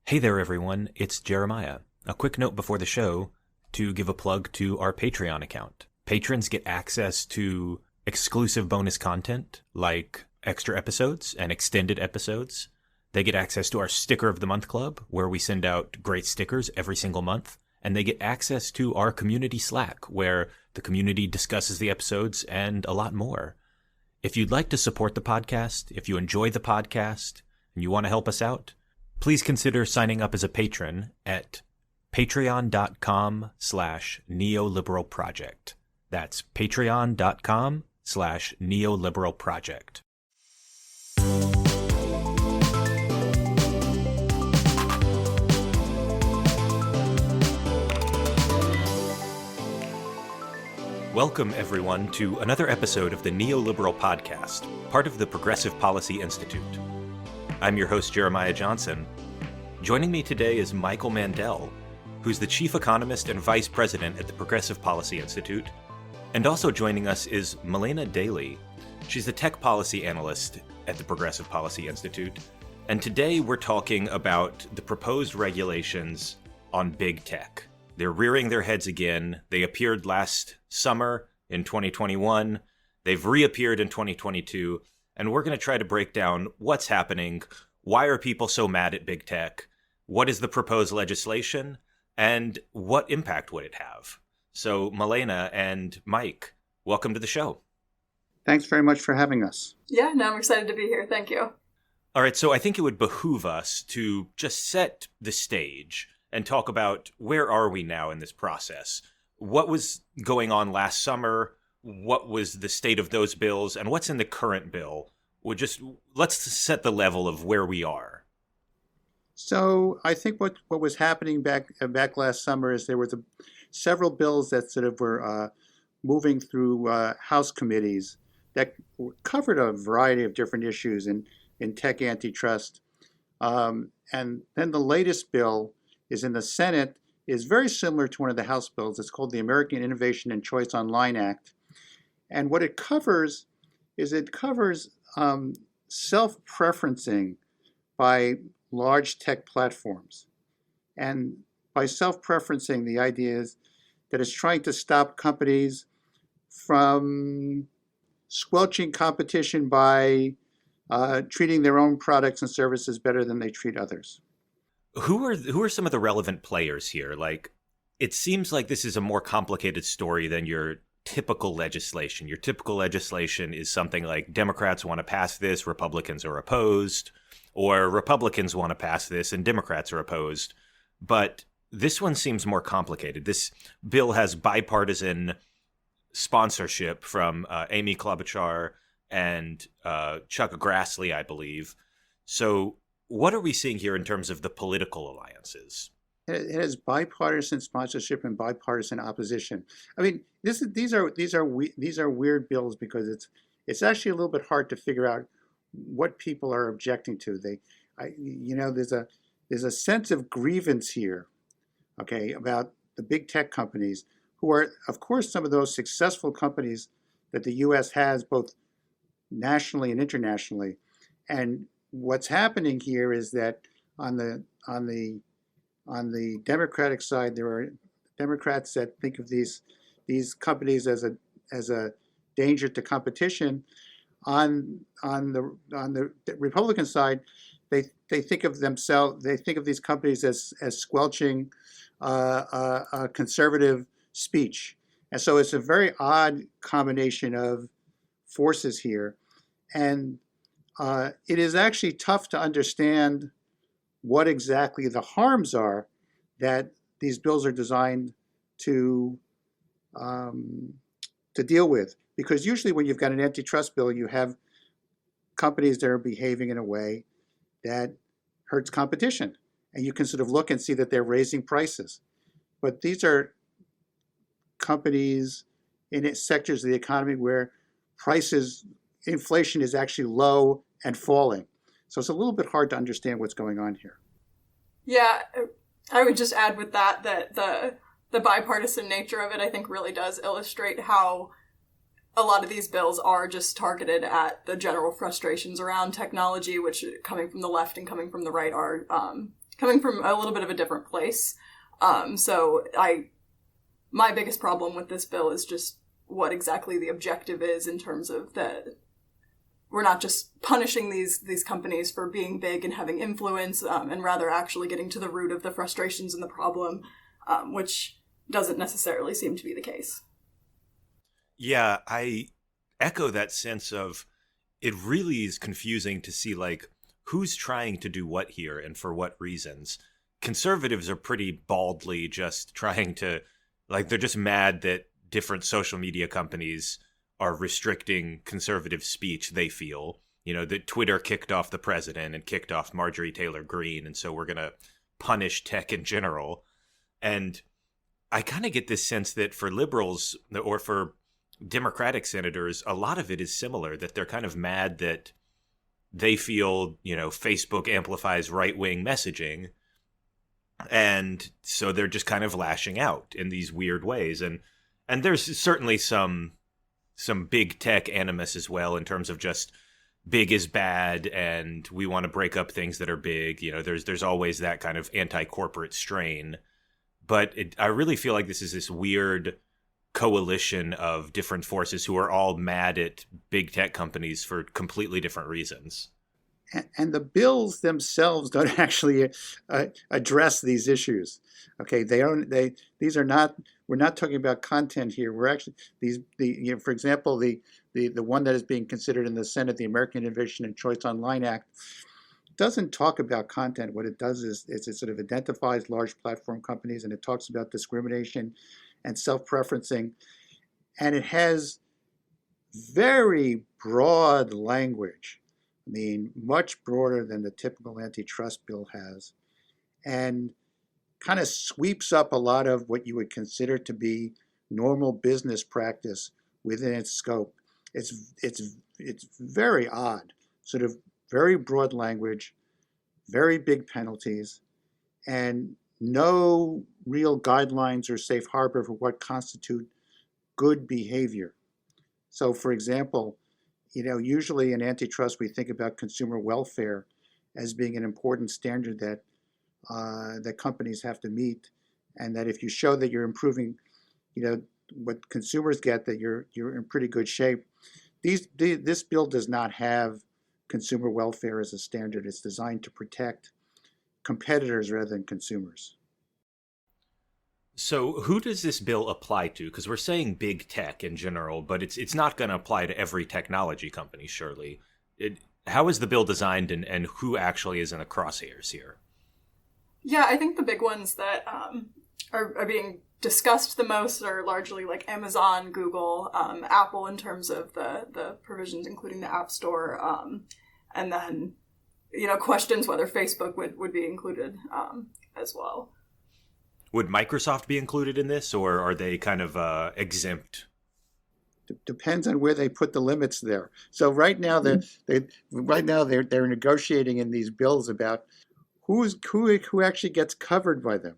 Hey there, everyone. It's Jeremiah. A quick note before the show to give a plug to our Patreon account. Patrons get access to exclusive bonus content like extra episodes and extended episodes. They get access to our Sticker of the Month Club, where we send out great stickers every single month. And they get access to our community Slack, where the community discusses the episodes and a lot more. If you'd like to support the podcast, if you enjoy the podcast, and you want to help us out, please consider signing up as a patron at patreon.com/neoliberalproject. That's patreon.com/neoliberalproject. Welcome, everyone, to another episode of the Neoliberal Podcast, part of the Progressive Policy Institute. I'm your host, Jeremiah Johnson. Joining me today is Michael Mandel, who's the chief economist and vice president at the Progressive Policy Institute. And also joining us is Malena Dailey. She's the tech policy analyst at the Progressive Policy Institute. And today we're talking about the proposed regulations on big tech. They're rearing their heads again. They appeared last summer in 2021. They've reappeared in 2022. And we're going to try to break down what's happening. Why are people so mad at big tech? What is the proposed legislation? And what impact would it have? So, Malena and Mike, welcome to the show. Thanks very much for having us. Yeah, no, I'm excited to be here. Thank you. All right, so I think it would behoove us to just set the stage and talk about where are we now in this process? What was going on last summer? What was the state of those bills? And what's in the current bill? Let's set the level of where we are. So I think what was happening back last summer is there was several bills that sort of were moving through House committees that covered a variety of different issues in tech antitrust. And then the latest bill is in the Senate, is very similar to one of the House bills. It's called the American Innovation and Choice Online Act. And what it covers is self-preferencing by large tech platforms. And by self-preferencing, the idea is that it's trying to stop companies from squelching competition by treating their own products and services better than they treat others. Who are some of the relevant players here? Like, it seems like this is a more complicated story than your typical legislation. Your typical legislation is something like Democrats want to pass this, Republicans are opposed, or Republicans want to pass this and Democrats are opposed. But this one seems more complicated. This bill has bipartisan sponsorship from Amy Klobuchar and Chuck Grassley, I believe. So what are we seeing here in terms of the political alliances? It has bipartisan sponsorship and bipartisan opposition. I mean, these are weird bills because it's actually a little bit hard to figure out what people are objecting to. There's a sense of grievance here, okay, about the big tech companies who are, of course, some of those successful companies that the U.S. has both nationally and internationally. And what's happening here is that on the Democratic side, there are Democrats that think of these companies as a danger to competition. On the Republican side, they think of these companies as squelching conservative speech, and so it's a very odd combination of forces here, and it is actually tough to understand what exactly the harms are that these bills are designed to deal with. Because usually when you've got an antitrust bill, you have companies that are behaving in a way that hurts competition. And you can sort of look and see that they're raising prices. But these are companies in sectors of the economy where inflation is actually low and falling. So it's a little bit hard to understand what's going on here. Yeah, I would just add with that the bipartisan nature of it, I think, really does illustrate how a lot of these bills are just targeted at the general frustrations around technology, which coming from the left and coming from the right are coming from a little bit of a different place. My biggest problem with this bill is just what exactly the objective is in terms of that we're not just punishing these companies for being big and having influence, and rather actually getting to the root of the frustrations and the problem, which doesn't necessarily seem to be the case. Yeah, I echo that sense of it really is confusing to see like who's trying to do what here and for what reasons. Conservatives are pretty baldly just trying to, like, they're just mad that different social media companies are restricting conservative speech, they feel. You know, that Twitter kicked off the president and kicked off Marjorie Taylor Greene, and so we're going to punish tech in general. And I kind of get this sense that for liberals or for Democratic senators, a lot of it is similar, that they're kind of mad that they feel, you know, Facebook amplifies right-wing messaging. And so they're just kind of lashing out in these weird ways. And there's certainly some big tech animus as well, in terms of just big is bad and we want to break up things that are big. You know, there's always that kind of anti-corporate strain. But I really feel like this is this weird coalition of different forces who are all mad at big tech companies for completely different reasons. And the bills themselves don't actually address these issues. Okay, these are not. We're not talking about content here. We're actually for example, the one that is being considered in the Senate, the American Innovation and Choice Online Act, doesn't talk about content. What it does is it sort of identifies large platform companies, and it talks about discrimination and self-preferencing, and it has very broad language. I mean, much broader than the typical antitrust bill has, and kind of sweeps up a lot of what you would consider to be normal business practice within its scope. It's very odd, sort of very broad language, very big penalties, and no real guidelines or safe harbor for what constitute good behavior. So, for example, you know, usually in antitrust, we think about consumer welfare as being an important standard that companies have to meet, and that if you show that you're improving, you know, what consumers get, that you're in pretty good shape. This bill does not have consumer welfare as a standard. It's designed to protect competitors rather than consumers. So who does this bill apply to? Because we're saying big tech in general, but it's not going to apply to every technology company, surely. How is the bill designed, and who actually is in the crosshairs here? Yeah, I think the big ones that are being discussed the most are largely like Amazon, Google, Apple in terms of the provisions, including the App Store, and then, you know, questions whether Facebook would be included as well. Would Microsoft be included in this, or are they kind of exempt? Depends on where they put the limits there. So right now they're negotiating in these bills about who actually gets covered by them,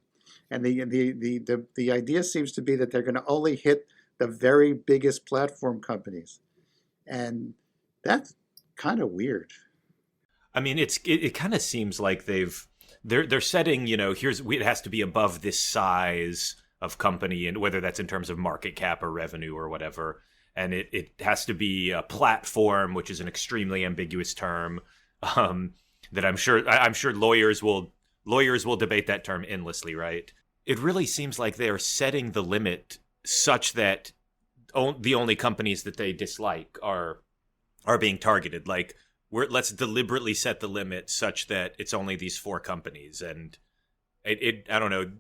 and the idea seems to be that they're going to only hit the very biggest platform companies, and that's kind of weird. I mean, it kind of seems like they're setting, you know, it has to be above this size of company, and whether that's in terms of market cap or revenue or whatever, and it has to be a platform, which is an extremely ambiguous term. That I'm sure lawyers will debate that term endlessly, right? It really seems like they are setting the limit such that the only companies that they dislike are being targeted. Like, let's deliberately set the limit such that it's only these 4 companies, and I don't know.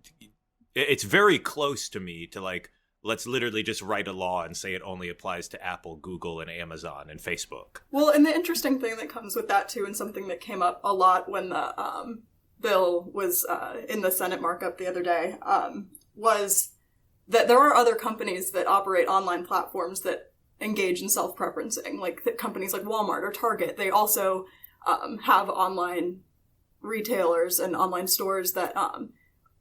It's very close to me to, like, let's literally just write a law and say it only applies to Apple, Google, and Amazon and Facebook. Well, and the interesting thing that comes with that, too, and something that came up a lot when the bill was in the Senate markup the other day, was that there are other companies that operate online platforms that engage in self-preferencing, like companies like Walmart or Target. They also have online retailers and online stores that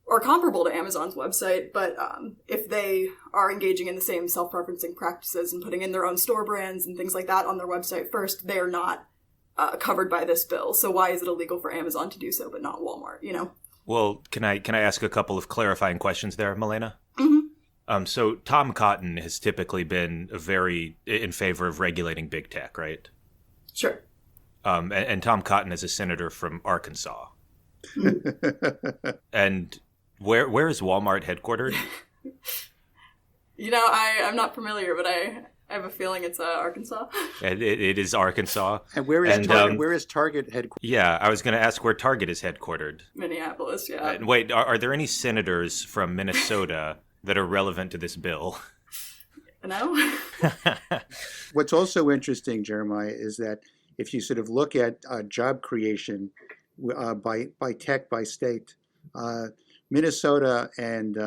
are comparable to Amazon's website, but if they are engaging in the same self-preferencing practices and putting in their own store brands and things like that on their website first, they are not covered by this bill. So why is it illegal for Amazon to do so but not Walmart, you know? Well, can I ask a couple of clarifying questions there, Malena? Mm-hmm. So Tom Cotton has typically been very in favor of regulating big tech, right? Sure. And Tom Cotton is a senator from Arkansas. And where is Walmart headquartered? I'm not familiar, but I have a feeling it's Arkansas. It is Arkansas. And where is Target headquartered? Yeah, I was going to ask where Target is headquartered. Minneapolis, yeah. And wait, are there any senators from Minnesota that are relevant to this bill? No. What's also interesting, Jeremiah, is that if you sort of look at job creation by tech by state, Minnesota and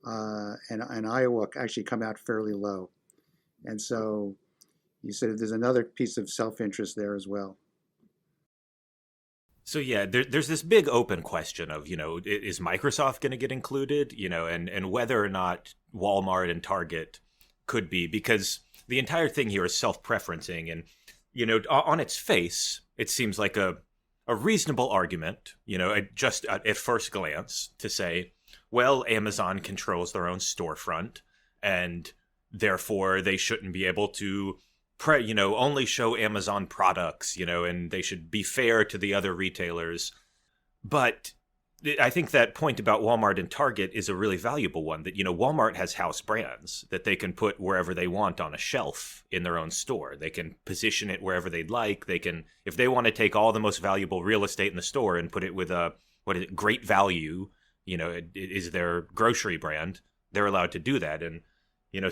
Iowa actually come out fairly low, and so you said there's another piece of self-interest there as well. So yeah, there's this big open question of, is Microsoft going to get included, and whether or not Walmart and Target could be, because the entire thing here is self-preferencing, and on its face, it seems like a reasonable argument, just at first glance, to say, well, Amazon controls their own storefront, and therefore they shouldn't be able to, only show Amazon products, and they should be fair to the other retailers. But I think that point about Walmart and Target is a really valuable one, that, Walmart has house brands that they can put wherever they want on a shelf in their own store. They can position it wherever they'd like. They can, if they want to take all the most valuable real estate in the store and put it with Great Value, it is their grocery brand, they're allowed to do that. And,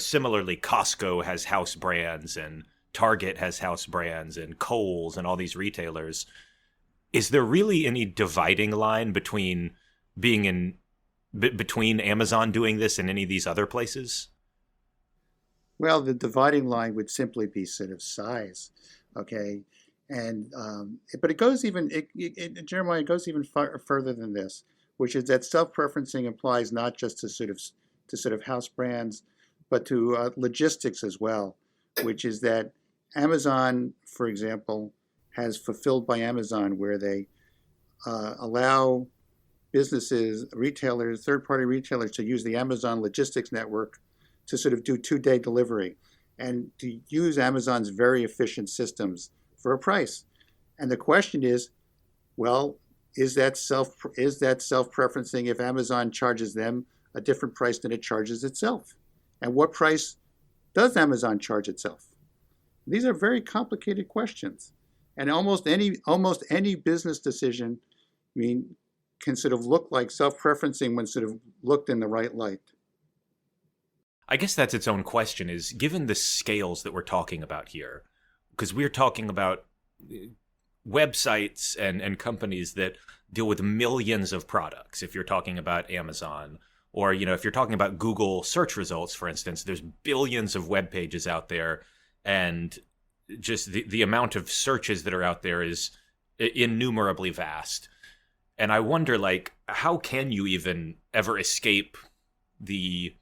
similarly, Costco has house brands, and Target has house brands, and Kohl's and all these retailers. Is there really any dividing line between between Amazon doing this and any of these other places? Well, the dividing line would simply be sort of size, okay? And but it goes Jeremiah, it goes even further than this, which is that self-preferencing applies not just to sort of house brands, but to logistics as well, which is that Amazon, for example, has Fulfilled by Amazon, where they allow businesses, retailers, third-party retailers, to use the Amazon logistics network to sort of do two-day delivery and to use Amazon's very efficient systems for a price. And the question is, well, is that self-preferencing if Amazon charges them a different price than it charges itself? And what price does Amazon charge itself? These are very complicated questions. And almost any business decision, can sort of look like self-preferencing when sort of looked in the right light. I guess that's its own question, is given the scales that we're talking about here, because we're talking about websites and companies that deal with millions of products. If you're talking about Amazon, or, if you're talking about Google search results, for instance, there's billions of web pages out there, and just the amount of searches that are out there is innumerably vast. And I wonder, how can you even ever escape the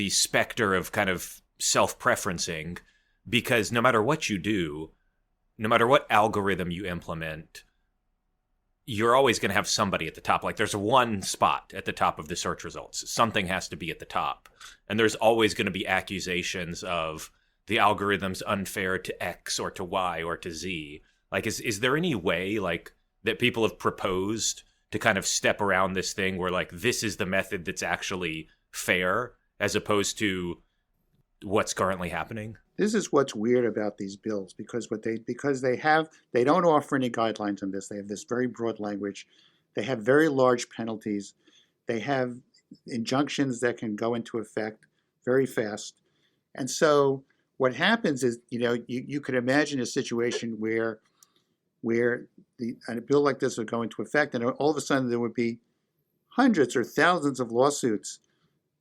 specter of kind of self-preferencing? Because no matter what you do, no matter what algorithm you implement, you're always going to have somebody at the top. There's one spot at the top of the search results. Something has to be at the top. And there's always going to be accusations of the algorithm's unfair to X or to Y or to Z. Is there any way, that people have proposed to kind of step around this thing where, this is the method that's actually fair as opposed to what's currently happening? This is what's weird about these bills, because they don't offer any guidelines on this. They have this very broad language. They have very large penalties. They have injunctions that can go into effect very fast. And so what happens is, you could imagine a situation where a bill like this would go into effect, and all of a sudden there would be hundreds or thousands of lawsuits,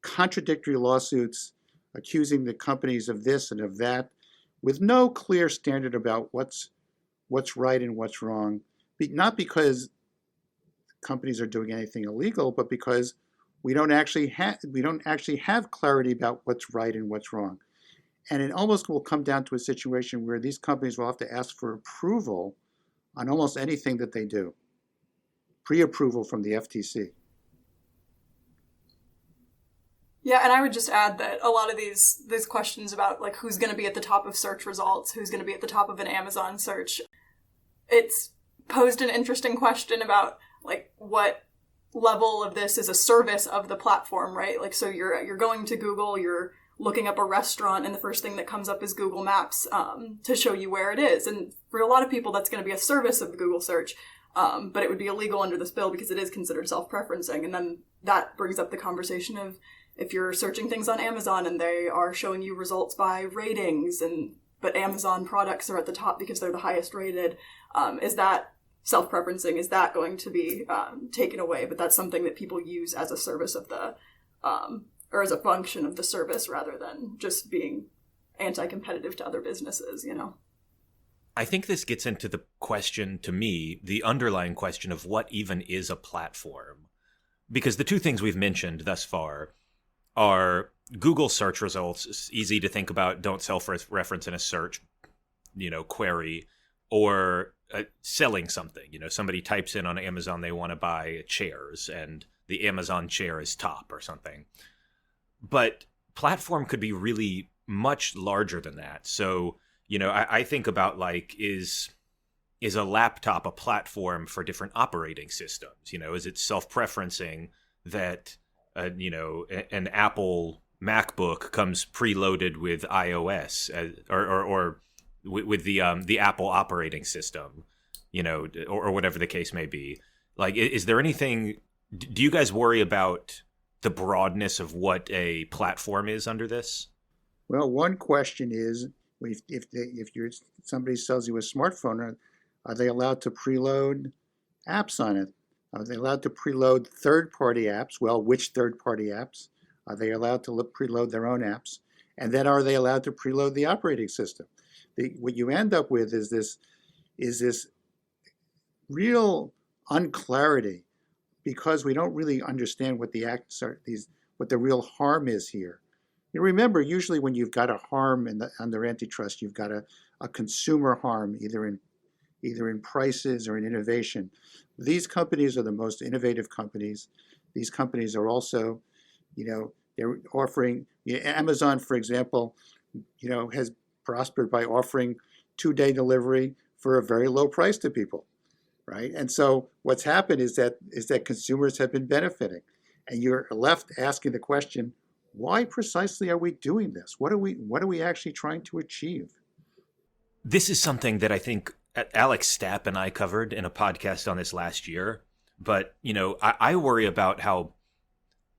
contradictory lawsuits, accusing the companies of this and of that, with no clear standard about what's right and what's wrong. Not because companies are doing anything illegal, but because we don't actually have clarity about what's right and what's wrong. And it almost will come down to a situation where these companies will have to ask for approval on almost anything that they do. pre-approval from the FTC. Yeah, and I would just add that a lot of these questions about like who's going to be at the top of search results, who's going to be at the top of an Amazon search, it's posed an interesting question about like what level of this is a service of the platform, right? Like, so you're going to Google, you're looking up a restaurant, and the first thing that comes up is Google Maps to show you where it is. And for a lot of people, that's going to be a service of the Google search, but it would be illegal under this bill because it is considered self-preferencing. And then that brings up the conversation of if you're searching things on Amazon and they are showing you results by ratings, but Amazon products are at the top because they're the highest rated, is that self-preferencing? Is that going to be taken away? But that's something that people use as a service of the, or as a function of the service rather than just being anti-competitive to other businesses, you know? I think this gets into the question, to me, the underlying question of what even is a platform. Because the two things we've mentioned thus far are Google search results. It's easy to think about, don't self-reference in a search, query, or selling something. Somebody types in on Amazon they want to buy chairs, and the Amazon chair is top or something. But platform could be really much larger than that. So, I think about like, is a laptop a platform for different operating systems? Is it self-preferencing that an Apple MacBook comes preloaded with iOS or with the Apple operating system, or whatever the case may be? Like, is there anything? Do you guys worry about the broadness of what a platform is under this? Well, one question is, if somebody sells you a smartphone, are they allowed to preload apps on it? Are they allowed to preload third-party apps? Well, which third-party apps? Are they allowed to preload their own apps? And then are they allowed to preload the operating system? What you end up with is this real unclarity, because we don't really understand what the acts are, what the real harm is here. Remember, usually when you've got a harm under antitrust, you've got a consumer harm, either in prices or in innovation. These companies are the most innovative companies. These companies are also, they're offering, Amazon, for example, has prospered by offering 2-day delivery for a very low price to people, right? And so what's happened is that consumers have been benefiting. And you're left asking the question, why precisely are we doing this? What are we actually trying to achieve? This is something that I think Alex Stapp and I covered in a podcast on this last year. But, I worry about how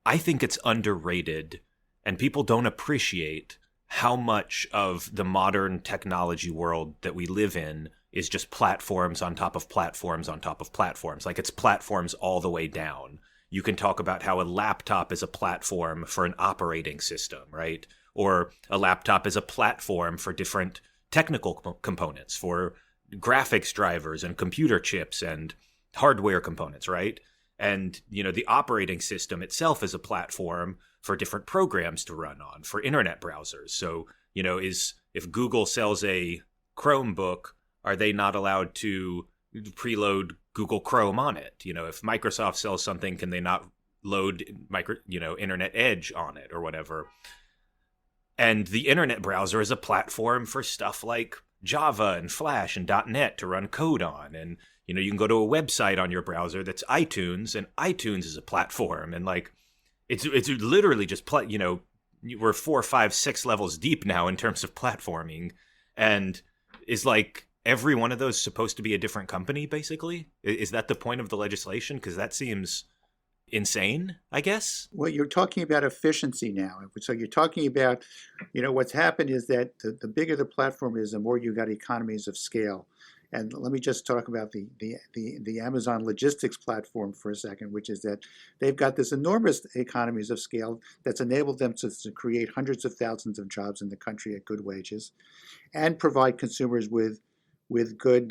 I think it's underrated and people don't appreciate how much of the modern technology world that we live in is just platforms on top of platforms on top of platforms. Like, it's platforms all the way down. You can talk about how a laptop is a platform for an operating system, right? Or a laptop is a platform for different technical components, for graphics drivers and computer chips and hardware components, right? And, the operating system itself is a platform for different programs to run on, for internet browsers. So, if Google sells a Chromebook, are they not allowed to preload Google Chrome on it? If Microsoft sells something, can they not load Internet Edge on it or whatever? And the internet browser is a platform for stuff like Java and Flash and .NET to run code on. And, you can go to a website on your browser that's iTunes, and iTunes is a platform. And like, it's literally just, we're 4, 5, 6 levels deep now in terms of platforming. And is like every one of those supposed to be a different company, basically? Is that the point of the legislation? Because that seems insane, I guess. Well, you're talking about efficiency now. So you're talking about, what's happened is that the bigger the platform is, the more you got economies of scale. And let me just talk about the Amazon logistics platform for a second, which is that they've got this enormous economies of scale that's enabled them to create hundreds of thousands of jobs in the country at good wages, and provide consumers with good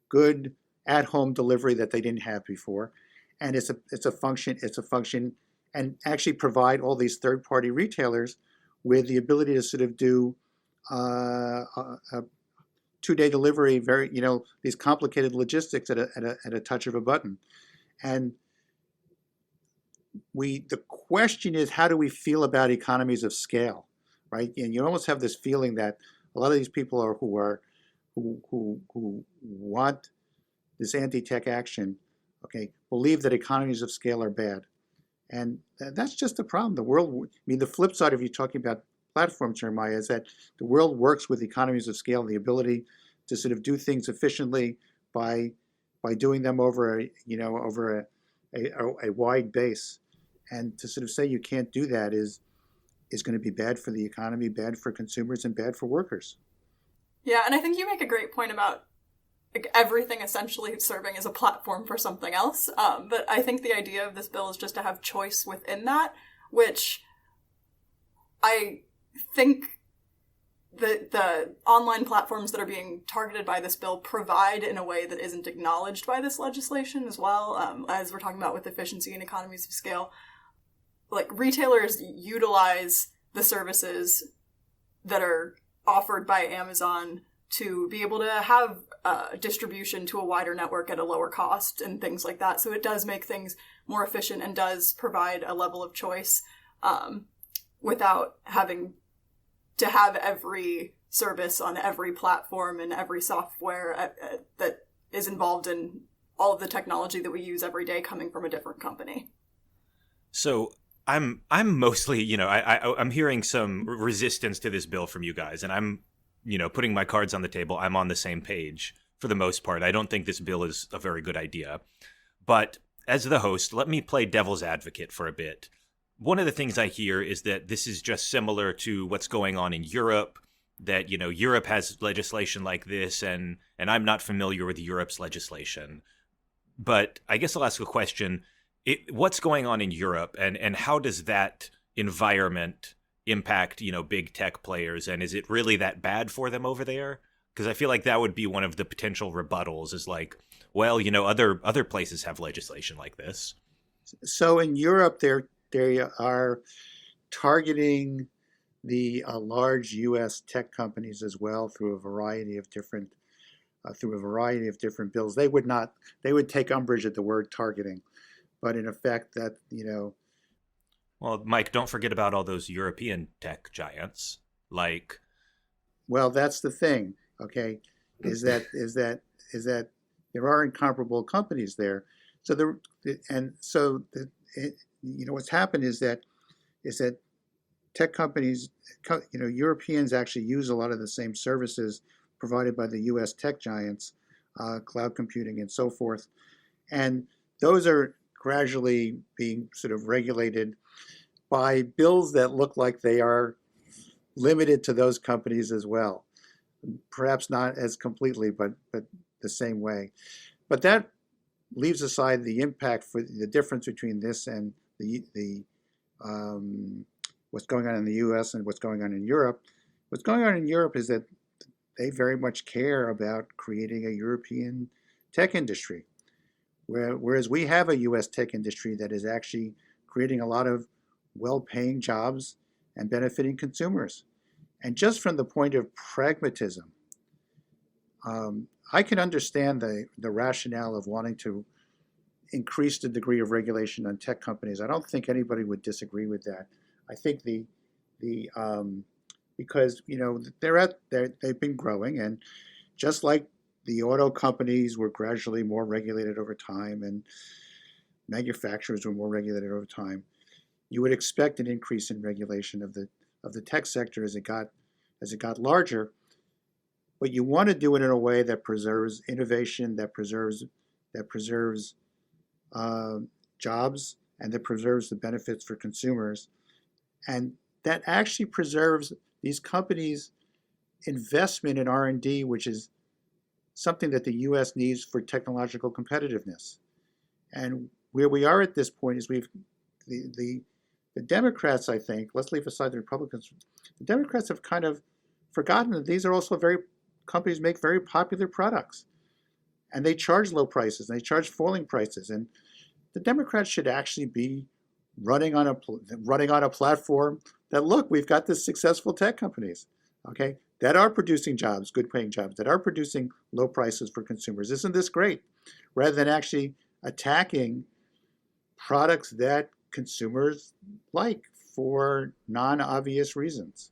good at-home delivery that they didn't have before. And it's a function, and actually provide all these third-party retailers with the ability to sort of do 2-day delivery, very, these complicated logistics at a touch of a button. And the question is, how do we feel about economies of scale, right? And you almost have this feeling that a lot of these people who want this anti-tech action, okay, believe that economies of scale are bad. And that's just a problem. The flip side of you talking about platforms, Jeremiah, is that the world works with economies of scale, the ability to sort of do things efficiently by doing them over a wide base. And to sort of say you can't do that is going to be bad for the economy, bad for consumers, and bad for workers. Yeah, and I think you make a great point about everything essentially serving as a platform for something else. But I think the idea of this bill is just to have choice within that, which I think the online platforms that are being targeted by this bill provide in a way that isn't acknowledged by this legislation as well, as we're talking about with efficiency and economies of scale. Like, retailers utilize the services that are offered by Amazon to be able to have distribution to a wider network at a lower cost and things like that. So it does make things more efficient and does provide a level of choice without having to have every service on every platform and every software that is involved in all of the technology that we use every day coming from a different company. So I'm mostly, I'm hearing some resistance to this bill from you guys, and I'm, putting my cards on the table. I'm on the same page for the most part. I don't think this bill is a very good idea. But as the host, let me play devil's advocate for a bit. One of the things I hear is that this is just similar to what's going on in Europe, that, Europe has legislation like this, and I'm not familiar with Europe's legislation. But I guess I'll ask a question. What's going on in Europe, and how does that environment impact, big tech players? And is it really that bad for them over there? Because I feel like that would be one of the potential rebuttals, is like, well, other places have legislation like this. So in Europe, they are targeting the large U.S. tech companies as well through a variety of different bills. They would take umbrage at the word targeting, but in effect, that Well, Mike, don't forget about all those European tech giants, like. Well, that's the thing. Okay, is that there are incomparable companies there. So what's happened is that tech companies, Europeans actually use a lot of the same services provided by the U.S. tech giants, cloud computing and so forth, and those are gradually being sort of regulated by bills that look like they are limited to those companies as well. Perhaps not as completely, but the same way. But that leaves aside the impact for the difference between this and the what's going on in the U.S. and what's going on in Europe. What's going on in Europe is that they very much care about creating a European tech industry, whereas we have a U.S. tech industry that is actually creating a lot of well-paying jobs and benefiting consumers. And just from the point of pragmatism, I can understand the rationale of wanting to increase the degree of regulation on tech companies. I don't think anybody would disagree with that. I think because they've been growing, and just like the auto companies were gradually more regulated over time, and manufacturers were more regulated over time, you would expect an increase in regulation of the tech sector as it got larger. But you want to do it in a way that preserves innovation, that preserves jobs, and that preserves the benefits for consumers, and that actually preserves these companies' investment in R&D, which is something that the U.S. needs for technological competitiveness. And where we are at this point is the Democrats, I think, let's leave aside the Republicans, the Democrats have kind of forgotten that these are also companies make very popular products. And they charge low prices, and they charge falling prices. And the Democrats should actually be running on a platform that, look, we've got this successful tech companies. Okay, that are producing jobs, good paying jobs, that are producing low prices for consumers. Isn't this great? Rather than actually attacking products that consumers like for non-obvious reasons.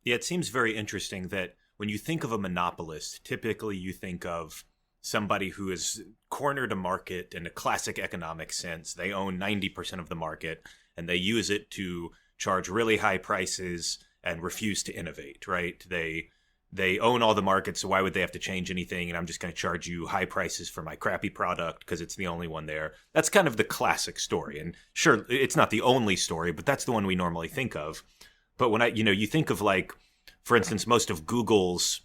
Yeah, it seems very interesting that when you think of a monopolist, typically you think of somebody who has cornered a market in a classic economic sense. They own 90% of the market and they use it to charge really high prices and refuse to innovate, right? They own all the markets, so why would they have to change anything? And I'm just going to charge you high prices for my crappy product because it's the only one there. That's kind of the classic story. And sure, it's not the only story, but that's the one we normally think of. But when you think of, like, for instance, most of Google's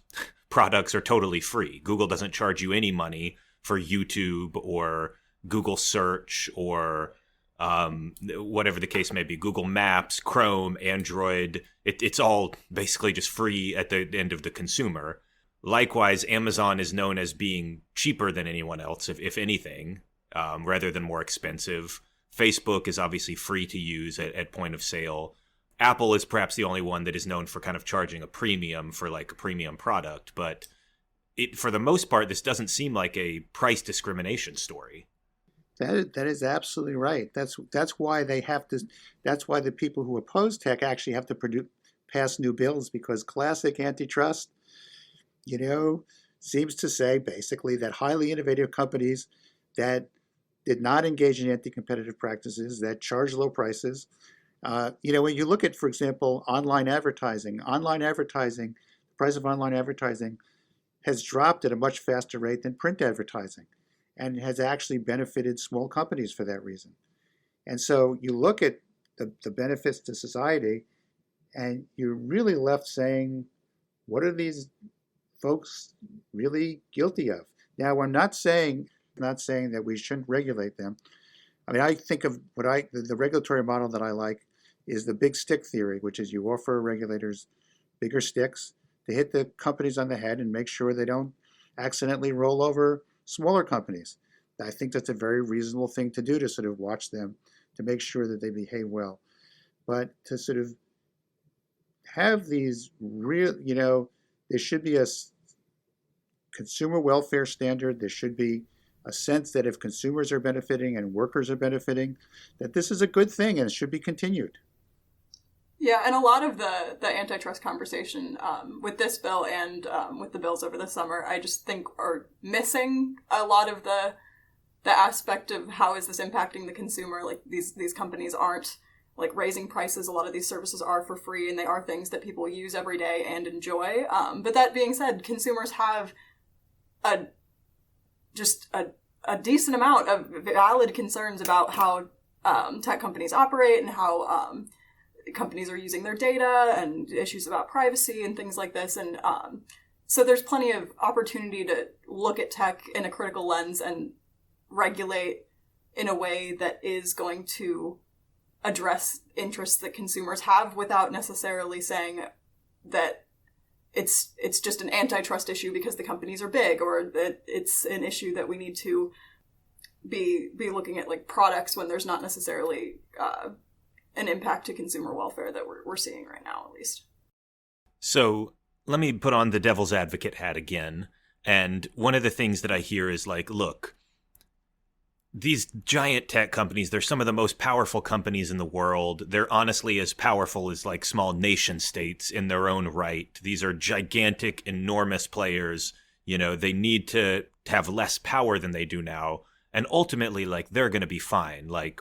products are totally free. Google doesn't charge you any money for YouTube or Google Search or whatever the case may be. Google Maps, Chrome, Android, it's all basically just free at the end of the consumer. Likewise, Amazon is known as being cheaper than anyone else, if anything, rather than more expensive. Facebook is obviously free to use at point of sale. Apple is perhaps the only one that is known for kind of charging a premium for like a premium product, but for the most part, this doesn't seem like a price discrimination story. That is absolutely right. That's why they have to. That's why the people who oppose tech actually have to pass new bills, because classic antitrust, seems to say basically that highly innovative companies that did not engage in anti-competitive practices, that charge low prices. When you look at, for example, online advertising, the price of online advertising has dropped at a much faster rate than print advertising, and has actually benefited small companies for that reason. And so you look at the benefits to society, and you're really left saying, what are these folks really guilty of? Now, I'm not saying that we shouldn't regulate them. I mean, I think of the regulatory model that I like is the big stick theory, which is you offer regulators bigger sticks to hit the companies on the head and make sure they don't accidentally roll over smaller companies. I think that's a very reasonable thing to do, to sort of watch them, to make sure that they behave well. But to sort of have these real, there should be a consumer welfare standard. There should be a sense that if consumers are benefiting and workers are benefiting, that this is a good thing and it should be continued. Yeah, and a lot of the antitrust conversation with this bill and with the bills over the summer, I just think are missing a lot of the aspect of how is this impacting the consumer. Like these companies aren't like raising prices. A lot of these services are for free, and they are things that people use every day and enjoy. But that being said, consumers have a decent amount of valid concerns about how tech companies operate and how companies are using their data, and issues about privacy and things like this. And so there's plenty of opportunity to look at tech in a critical lens and regulate in a way that is going to address interests that consumers have, without necessarily saying that it's just an antitrust issue because the companies are big, or that it's an issue that we need to be looking at like products when there's not necessarily an impact to consumer welfare that we're seeing right now, at least. So let me put on the devil's advocate hat again. And one of the things that I hear is like, look, these giant tech companies, they're some of the most powerful companies in the world. They're honestly as powerful as like small nation states in their own right. These are gigantic, enormous players. They need to have less power than they do now. And ultimately, like, they're going to be fine. Like,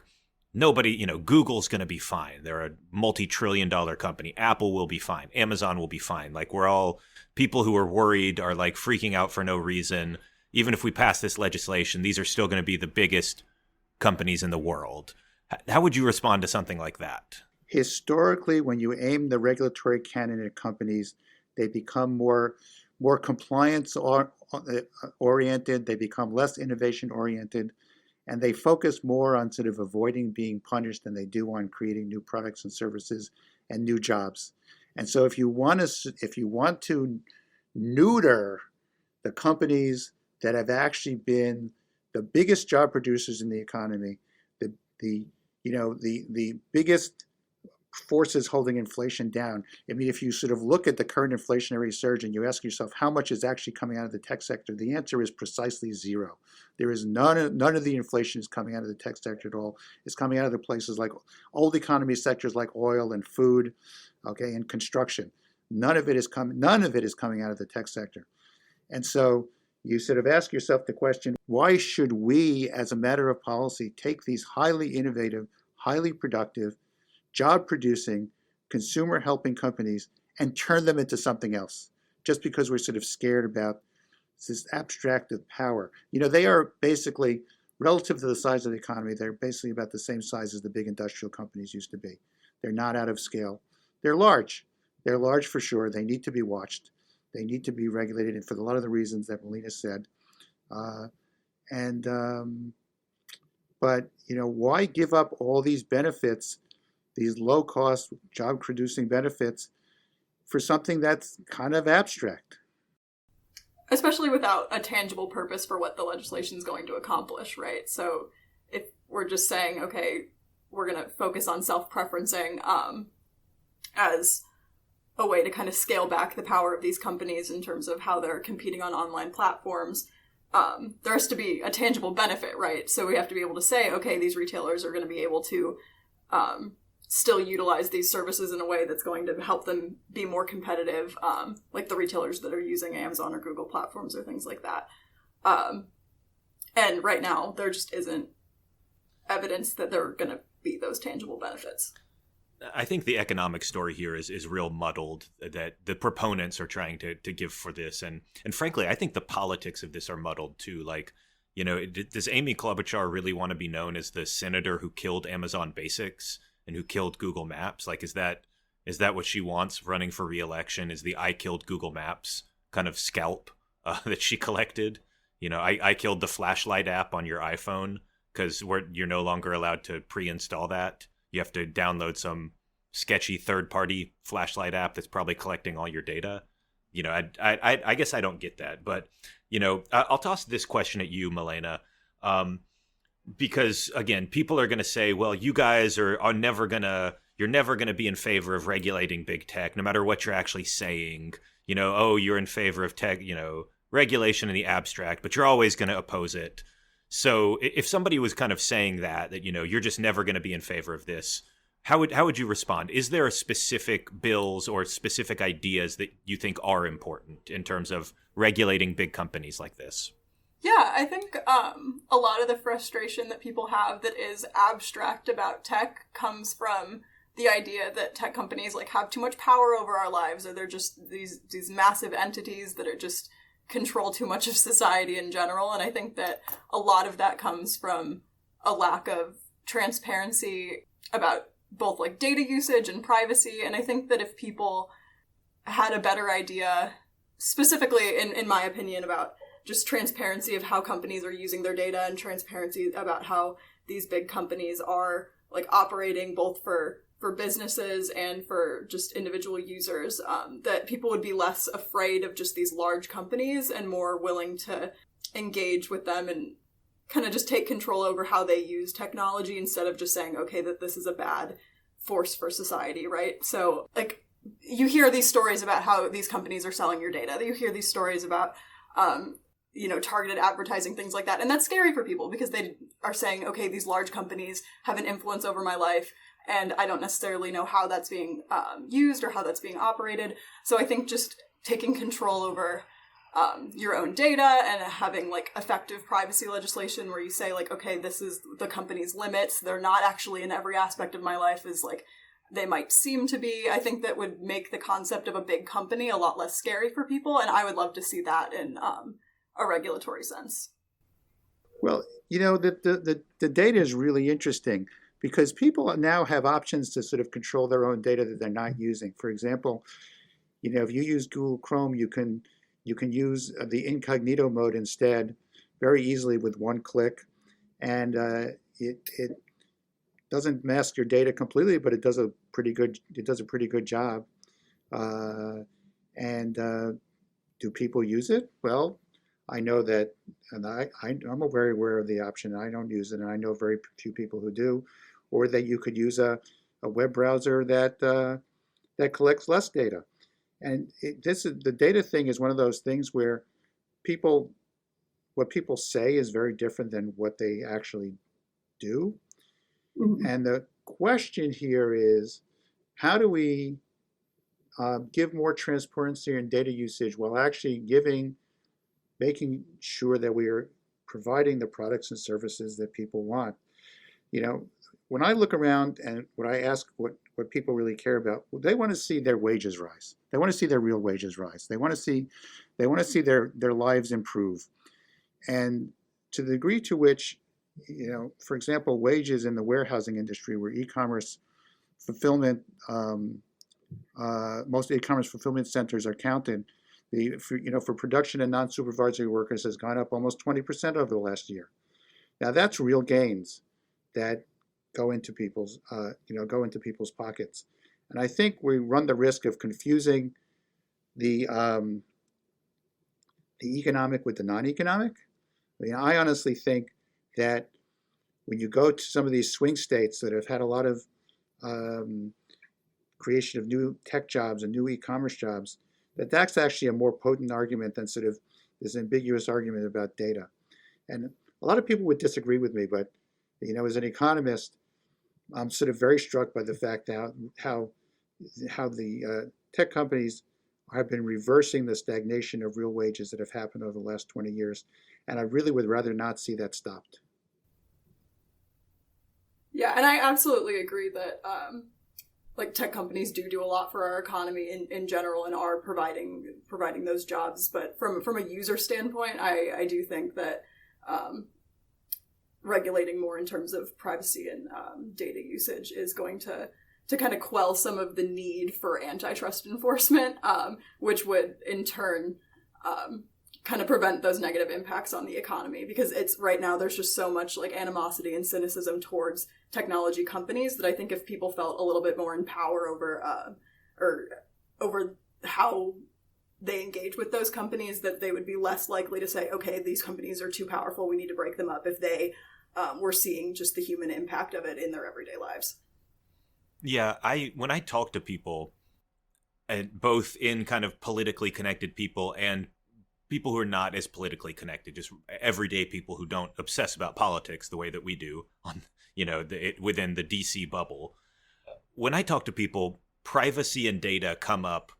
nobody, Google's going to be fine. They're a multi-trillion-dollar company. Apple will be fine. Amazon will be fine. Like, we're all people who are worried are like freaking out for no reason. Even if we pass this legislation, these are still going to be the biggest companies in the world. How would you respond to something like that? Historically, when you aim the regulatory cannon at companies, they become more compliance oriented. They become less innovation oriented. And they focus more on sort of avoiding being punished than they do on creating new products and services and new jobs. And so if you want to neuter the companies that have actually been the biggest job producers in the economy, the biggest forces holding inflation down. I mean, if you sort of look at the current inflationary surge and you ask yourself how much is actually coming out of the tech sector, the answer is precisely zero. There is none of the inflation is coming out of the tech sector at all. It's coming out of the places like old economy sectors like oil and food, okay, and construction. None of it is coming out of the tech sector. And so you sort of ask yourself the question, why should we, as a matter of policy, take these highly innovative, highly productive, job-producing, consumer-helping companies and turn them into something else, just because we're sort of scared about this abstractive power? You know, they are basically, relative to the size of the economy, they're basically about the same size as the big industrial companies used to be. They're not out of scale. They're large. They're large for sure. They need to be watched. They need to be regulated, and for a lot of the reasons that Malena said. But, you know, why give up all these benefits, these low-cost, job-producing benefits, for something that's kind of abstract? Especially without a tangible purpose for what the legislation is going to accomplish, right? So if we're just saying, okay, we're going to focus on self-preferencing as a way to kind of scale back the power of these companies in terms of how they're competing on online platforms, there has to be a tangible benefit, right? So we have to be able to say, okay, these retailers are going to be able to still utilize these services in a way that's going to help them be more competitive, like the retailers that are using Amazon or Google platforms or things like that. And right now, there just isn't evidence that there are going to be those tangible benefits. I think the economic story here is real muddled, that the proponents are trying to give for this. And frankly, I think the politics of this are muddled too. Like, you know, does Amy Klobuchar really want to be known as the senator who killed Amazon Basics and who killed Google Maps? Like, is that what she wants running for re-election? Is the I killed Google Maps kind of scalp that she collected? You know, I killed the flashlight app on your iPhone because you're no longer allowed to pre-install that. You have to download some sketchy third-party flashlight app that's probably collecting all your data. You know, I guess I don't get that. But, you know, I'll toss this question at you, Malena, because, again, people are going to say, well, you guys are never going to be in favor of regulating big tech, no matter what you're actually saying. You know, oh, you're in favor of tech, you know, regulation in the abstract, but you're always going to oppose it. So if somebody was kind of saying that, you know, you're just never going to be in favor of this, how would you respond? Is there a specific bills or specific ideas that you think are important in terms of regulating big companies like this? Yeah, I think a lot of the frustration that people have that is abstract about tech comes from the idea that tech companies like have too much power over our lives, or they're just these massive entities that are just control too much of society in general. And I think that a lot of that comes from a lack of transparency about both like data usage and privacy. And I think that if people had a better idea, specifically in my opinion, about just transparency of how companies are using their data and transparency about how these big companies are like operating both for businesses and for just individual users, that people would be less afraid of just these large companies and more willing to engage with them and kind of just take control over how they use technology instead of just saying, okay, that this is a bad force for society, right? So, like, you hear these stories about how these companies are selling your data. You hear these stories about, you know, targeted advertising, things like that. And that's scary for people because they are saying, okay, these large companies have an influence over my life, and I don't necessarily know how that's being used or how that's being operated. So I think just taking control over your own data and having like effective privacy legislation where you say like, okay, this is the company's limits. They're not actually in every aspect of my life as like they might seem to be. I think that would make the concept of a big company a lot less scary for people. And I would love to see that in a regulatory sense. Well, you know, the data is really interesting because people now have options to sort of control their own data that they're not using. For example, you know, if you use Google Chrome, you can use the incognito mode instead very easily with one click, and it doesn't mask your data completely, but it does a pretty good job. And do people use it? Well, I know that, and I'm very aware of the option. I don't use it, and I know very few people who do. Or that you could use a a web browser that collects less data. And the data thing is one of those things where what people say is very different than what they actually do. Mm-hmm. And the question here is, how do we give more transparency in data usage while actually making sure that we are providing the products and services that people want? When I look around and when I ask what people really care about, they want to see their wages rise. They want to see their real wages rise. They want to see their lives improve. And to the degree to which, for example, wages in the warehousing industry, where e-commerce fulfillment, most e-commerce fulfillment centers are counted, for production and non-supervisory workers has gone up almost 20% over the last year. Now that's real gains that go into people's pockets. And I think we run the risk of confusing the economic with the non-economic. I mean, I honestly think that when you go to some of these swing states that have had a lot of creation of new tech jobs and new e-commerce jobs, that's actually a more potent argument than sort of this ambiguous argument about data. And a lot of people would disagree with me, but as an economist, I'm sort of very struck by the fact that how the tech companies have been reversing the stagnation of real wages that have happened over the last 20 years. And I really would rather not see that stopped. Yeah, and I absolutely agree that tech companies do a lot for our economy in general and are providing those jobs. But from a user standpoint, I do think that regulating more in terms of privacy and data usage is going to kind of quell some of the need for antitrust enforcement, which would in turn kind of prevent those negative impacts on the economy, because it's right now there's just so much animosity and cynicism towards technology companies that I think if people felt a little bit more in power over how they engage with those companies, that they would be less likely to say, okay, these companies are too powerful, we need to break them up, if they were seeing just the human impact of it in their everyday lives. Yeah, when I talk to people, and both in kind of politically connected people and people who are not as politically connected, just everyday people who don't obsess about politics the way that we do on, within the DC bubble. When I talk to people, privacy and data come up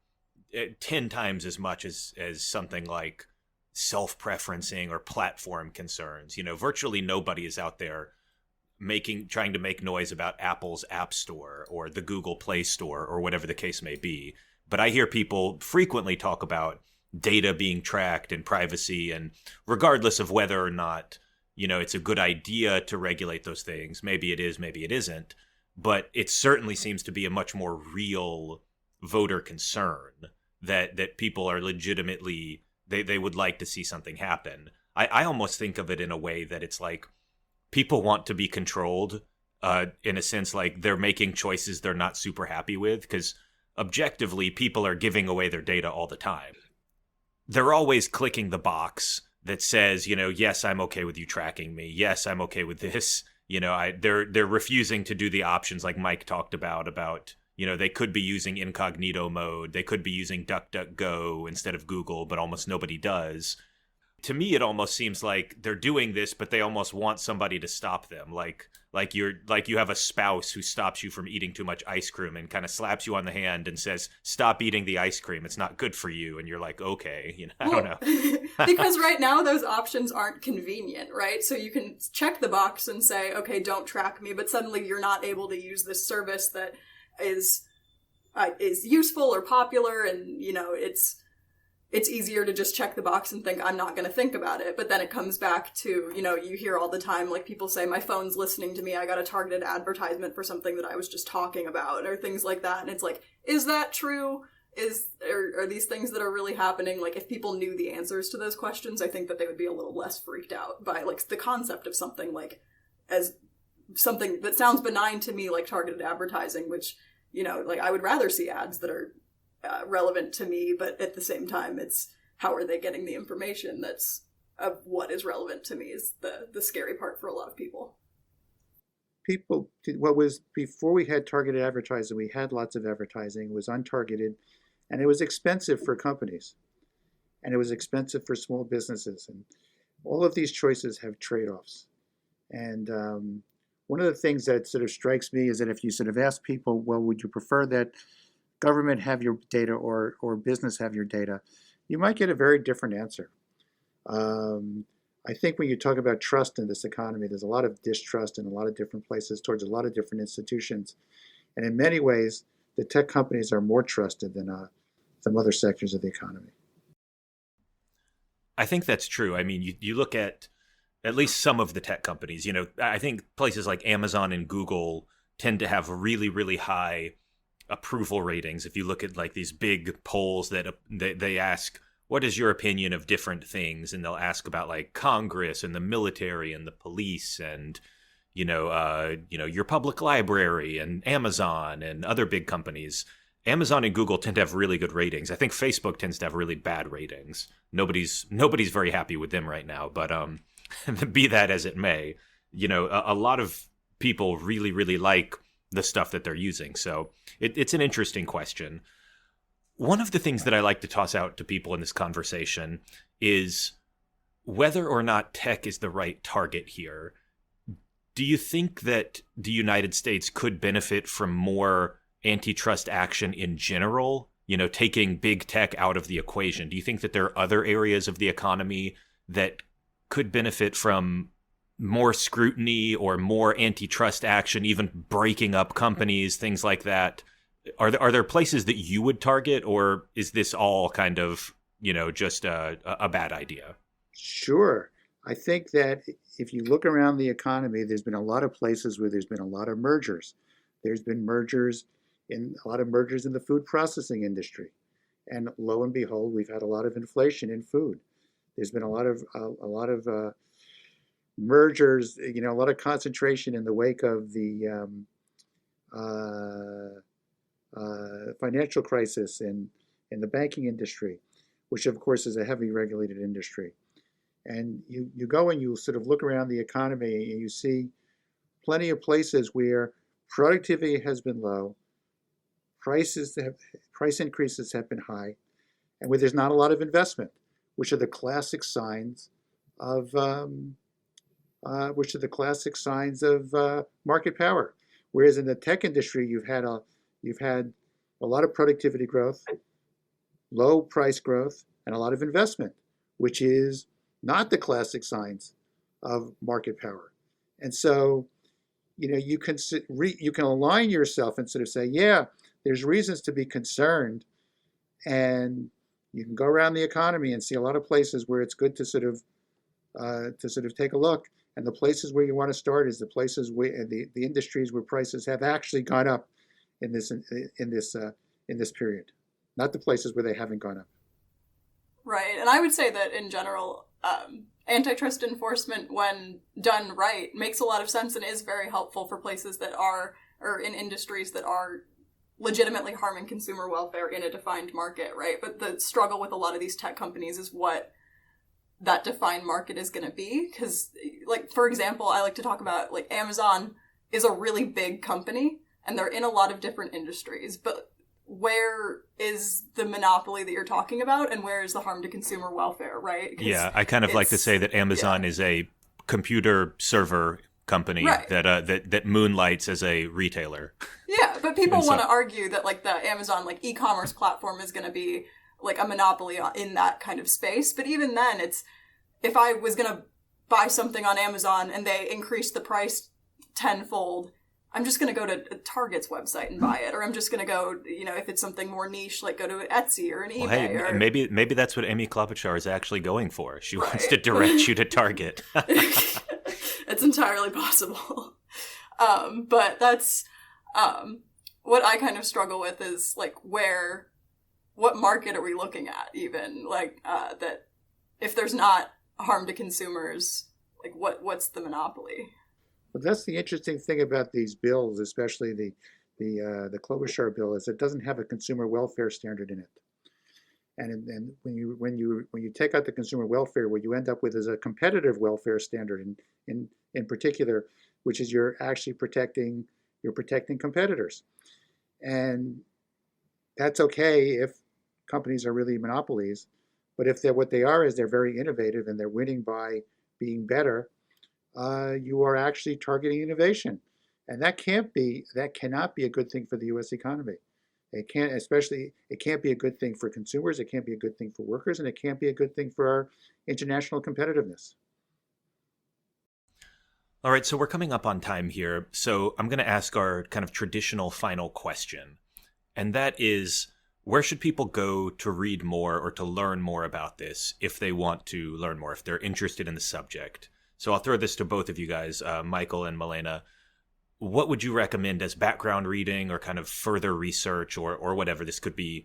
10 times as much as something like self-preferencing or platform concerns. Virtually nobody is out there trying to make noise about Apple's App Store or the Google Play Store or whatever the case may be. But I hear people frequently talk about data being tracked and privacy, and regardless of whether or not, it's a good idea to regulate those things, maybe it is, maybe it isn't, but it certainly seems to be a much more real voter concern that people are legitimately, they would like to see something happen. I almost think of it in a way that it's like people want to be controlled, in a sense, like they're making choices they're not super happy with, because objectively people are giving away their data all the time. They're always clicking the box that says, yes, I'm okay with you tracking me. Yes, I'm okay with this. They're refusing to do the options like Mike talked about, they could be using incognito mode. They could be using DuckDuckGo instead of Google, but almost nobody does. To me, it almost seems like they're doing this, but they almost want somebody to stop them. Like you have a spouse who stops you from eating too much ice cream and kind of slaps you on the hand and says, "Stop eating the ice cream. It's not good for you." And you're like, "Okay, I don't know." Because right now those options aren't convenient, right? So you can check the box and say, "Okay, don't track me," but suddenly you're not able to use this service that is useful or popular, and it's easier to just check the box and think, I'm not going to think about it. But then it comes back to, you hear all the time, people say, my phone's listening to me. I got a targeted advertisement for something that I was just talking about, or things like that. And it's like, is that true? Are these things that are really happening? If people knew the answers to those questions, I think that they would be a little less freaked out by, the concept of something as something that sounds benign to me, like targeted advertising, which, I would rather see ads that are relevant to me, but at the same time, it's how are they getting the information that's of what is relevant to me is the scary part for a lot of people. what was before we had targeted advertising, we had lots of advertising. It was untargeted, and it was expensive for companies, and it was expensive for small businesses. And all of these choices have trade-offs. And one of the things that sort of strikes me is that if you sort of ask people, well, would you prefer that government have your data or business have your data, you might get a very different answer. I think when you talk about trust in this economy, there's a lot of distrust in a lot of different places towards a lot of different institutions. And in many ways, the tech companies are more trusted than some other sectors of the economy. I think that's true. I mean, you look at least some of the tech companies, I think places like Amazon and Google tend to have really, really high approval ratings. If you look at like these big polls that they ask, what is your opinion of different things? And they'll ask about like Congress and the military and the police and, your public library and Amazon and other big companies. Amazon and Google tend to have really good ratings. I think Facebook tends to have really bad ratings. Nobody's very happy with them right now, but be that as it may, a lot of people really, really like the stuff that they're using. So it's an interesting question. One of the things that I like to toss out to people in this conversation is whether or not tech is the right target here. Do you think that the United States could benefit from more antitrust action in general, taking big tech out of the equation? Do you think that there are other areas of the economy that could benefit from more scrutiny or more antitrust action, even breaking up companies, things like that? Are there places that you would target, or is this all kind of, just a bad idea? Sure. I think that if you look around the economy, there's been a lot of places where there's been a lot of mergers. There's been a lot of mergers in the food processing industry. And lo and behold, we've had a lot of inflation in food. There's been a lot of mergers, a lot of concentration in the wake of the financial crisis in the banking industry, which of course is a heavily regulated industry. And you go and you sort of look around the economy and you see plenty of places where productivity has been low, price increases have been high, and where there's not a lot of investment, which are the classic signs of market power. Whereas in the tech industry, you've had a lot of productivity growth, low price growth, and a lot of investment, which is not the classic signs of market power. And so, you can align yourself and sort of say, yeah, there's reasons to be concerned, and you can go around the economy and see a lot of places where it's good to sort of take a look. And the places where you want to start is the places where the industries where prices have actually gone up in this period, not the places where they haven't gone up. Right, and I would say that in general, antitrust enforcement, when done right, makes a lot of sense and is very helpful for places that are, or in industries that are legitimately harming consumer welfare in a defined market, right? But the struggle with a lot of these tech companies is what that defined market is going to be. Because, like, for example, I like to talk about, like, Amazon is a really big company, and they're in a lot of different industries, but where is the monopoly that you're talking about, and where is the harm to consumer welfare, right? Yeah, I kind of like to say that Amazon is a computer server company, right, that moonlights as a retailer. Yeah, but people want to argue that like the Amazon like e-commerce platform is going to be like a monopoly in that kind of space. But even then, it's, if I was going to buy something on Amazon and they increase the price tenfold, I'm just going to go to Target's website and buy it. Or I'm just going to go, if it's something more niche, like go to Etsy or an eBay. Well, hey, maybe that's what Amy Klobuchar is actually going for. She wants to direct you to Target. It's entirely possible. But that's what I kind of struggle with is like what market are we looking at even? Like that if there's not harm to consumers, like what's the monopoly? Well, that's the interesting thing about these bills, especially the Klobuchar bill, is it doesn't have a consumer welfare standard in it. And when you take out the consumer welfare, what you end up with is a competitive welfare standard. In particular, which is you're actually protecting competitors. And that's okay if companies are really monopolies, but if they're what they are is they're very innovative and they're winning by being better, you are actually targeting innovation. And that cannot be a good thing for the US economy. It can't be a good thing for consumers, it can't be a good thing for workers, and it can't be a good thing for our international competitiveness. All right, so we're coming up on time here. So I'm going to ask our kind of traditional final question. And that is, where should people go to read more or to learn more about this if they want to learn more, if they're interested in the subject? So I'll throw this to both of you guys, Michael and Malena. What would you recommend as background reading or kind of further research or whatever? This could be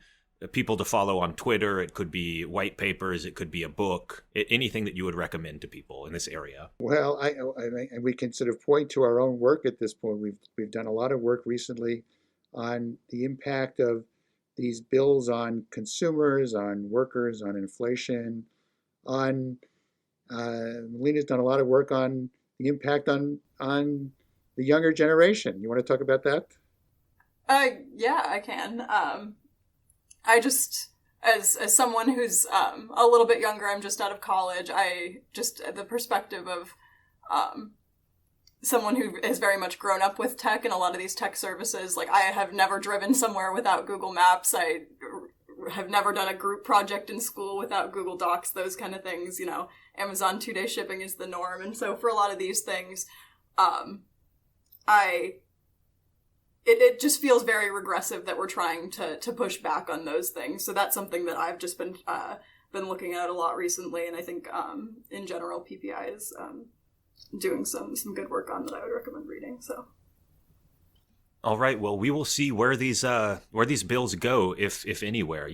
people to follow on Twitter. It could be white papers. It could be a book. Anything that you would recommend to people in this area? Well, and we can sort of point to our own work at this point. We've done a lot of work recently on the impact of these bills on consumers, on workers, on inflation, on Malena's done a lot of work on the impact on the younger generation. You want to talk about that? Yeah, I can. I just, as someone who's a little bit younger, I'm just out of college. The perspective of someone who has very much grown up with tech and a lot of these tech services. Like, I have never driven somewhere without Google Maps. I have never done a group project in school without Google Docs, those kind of things. Amazon 2-day shipping is the norm. And so for a lot of these things, it just feels very regressive that we're trying to push back on those things. So that's something that I've just been looking at a lot recently, and I think in general PPI is doing some good work on that I would recommend reading. So. All right. Well, we will see where these bills go, if anywhere.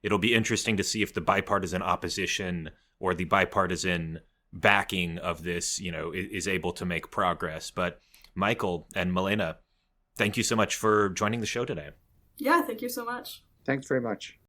It'll be interesting to see if the bipartisan opposition or the bipartisan backing of this, is able to make progress. But Michael and Malena, thank you so much for joining the show today. Yeah, thank you so much. Thanks very much.